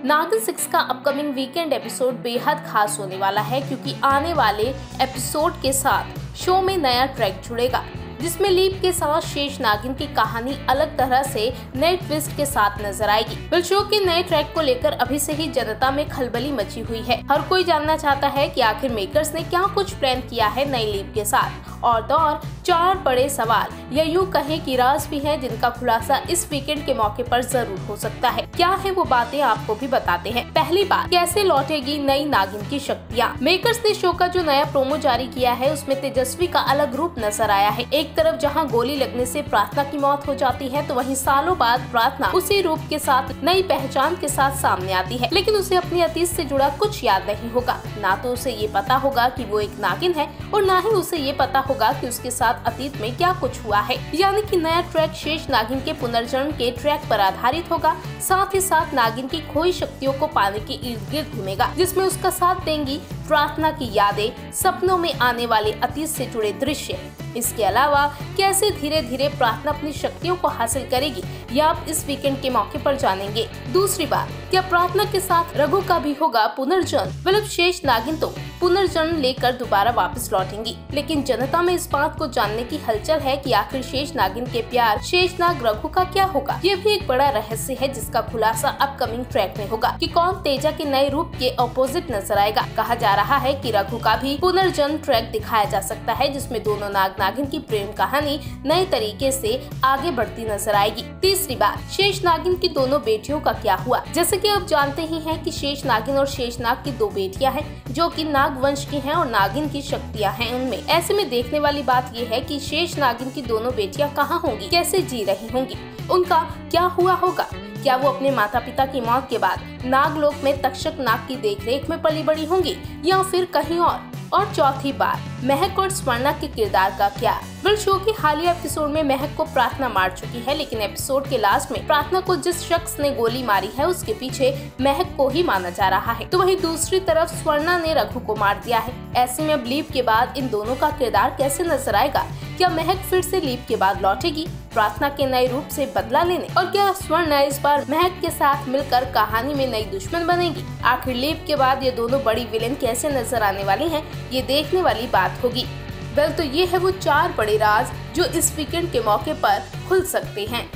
नागिन 6 का upcoming weekend episode बेहद खास होने वाला है, क्योंकि आने वाले एपिसोड के साथ शो में नया ट्रैक जुड़ेगा, जिसमें लीप के साथ शेष नागिन की कहानी अलग तरह से नए ट्विस्ट के साथ नजर आएगी। वेल, शो के नए ट्रैक को लेकर अभी से ही जनता में खलबली मची हुई है। हर कोई जानना चाहता है कि आखिर मेकर्स ने क्या कुछ प्लान किया है नई लीप के साथ, और तो और 4 बड़े सवाल या यूं कहें कि राज भी हैं, जिनका खुलासा इस वीकेंड के मौके पर जरूर हो सकता है। क्या है वो बातें आपको भी बताते हैं। पहली बात, कैसे लौटेगी नई नागिन की शक्तियाँ। मेकर्स ने शो का जो नया प्रोमो जारी किया है उसमें तेजस्वी का अलग रूप नजर आया है। एक तरफ जहां गोली लगने से प्रार्थना की मौत हो जाती है, तो वहीं सालों बाद प्रार्थना उसी रूप के साथ नई पहचान के साथ सामने आती है, लेकिन उसे अपने अतीत से जुड़ा कुछ याद नहीं होगा। ना तो उसे ये पता होगा कि वो एक नागिन है, और ना ही उसे ये पता होगा कि उसके साथ अतीत में क्या कुछ हुआ है। यानी कि नया ट्रैक शेष नागिन के पुनर्जन्म के ट्रैक पर आधारित होगा। साथ ही साथ नागिन की खोई शक्तियों को पाने के इर्द गिर्द घूमेगा, जिसमें उसका साथ देंगी प्रार्थना की यादें, सपनों में आने वाले अतीत से जुड़े दृश्य। इसके अलावा कैसे धीरे धीरे प्रार्थना अपनी शक्तियों को हासिल करेगी, यह आप इस वीकेंड के मौके पर जानेंगे। दूसरी बात, क्या प्रार्थना के साथ रघु का भी होगा पुनर्जन्म। मतलब शेष नागिन तो पुनर्जन्म लेकर दोबारा वापस लौटेंगी, लेकिन जनता में इस बात को जानने की हलचल है कि आखिर शेष नागिन के प्यार शेषनाग रघु का क्या होगा। ये भी एक बड़ा रहस्य है, जिसका खुलासा अपकमिंग ट्रैक में होगा कि कौन तेजा के नए रूप के ऑपोजिट नजर आएगा। कहा जा रहा है कि रघु का भी पुनर्जन्म ट्रैक दिखाया जा सकता है, जिसमें दोनों नाग नागिन की प्रेम कहानी नए तरीके से आगे बढ़ती नजर आएगी। तीसरी बात, शेष नागिन की दोनों बेटियों का क्या हुआ। जैसे कि आप जानते ही हैं कि शेष नागिन और शेषनाग की 2 बेटियां हैं, जो कि नाग वंश की हैं और नागिन की शक्तियां हैं उनमें। ऐसे में देखने वाली बात ये है कि शेष नागिन की दोनों बेटियां कहाँ होंगी, कैसे जी रही होंगी, उनका क्या हुआ होगा। क्या वो अपने माता पिता की मौत के बाद नागलोक में तक्षक नाग की देखरेख में पली बड़ी होंगी, या फिर कहीं और चौथी बात, महक और स्वर्णा के किरदार का क्या। वेल, शो के हालिया एपिसोड में महक को प्रार्थना मार चुकी है, लेकिन एपिसोड के लास्ट में प्रार्थना को जिस शख्स ने गोली मारी है उसके पीछे महक को ही माना जा रहा है। तो वहीं दूसरी तरफ स्वर्णा ने रघु को मार दिया है। ऐसे में अब लीप के बाद इन दोनों का किरदार कैसे नजर आएगा। क्या महक फिर से लीप के बाद लौटेगी प्रार्थना के नए रूप से बदला लेने, और क्या स्वर्णा इस बार महक के साथ मिलकर कहानी में नई दुश्मन बनेगी। आखिर लीप के बाद ये दोनों बड़ी विलेन कैसे नजर आने वाली हैं, ये देखने वाली बात होगी। वेल, तो ये है वो 4 बड़े राज जो इस वीकेंड के मौके पर खुल सकते हैं।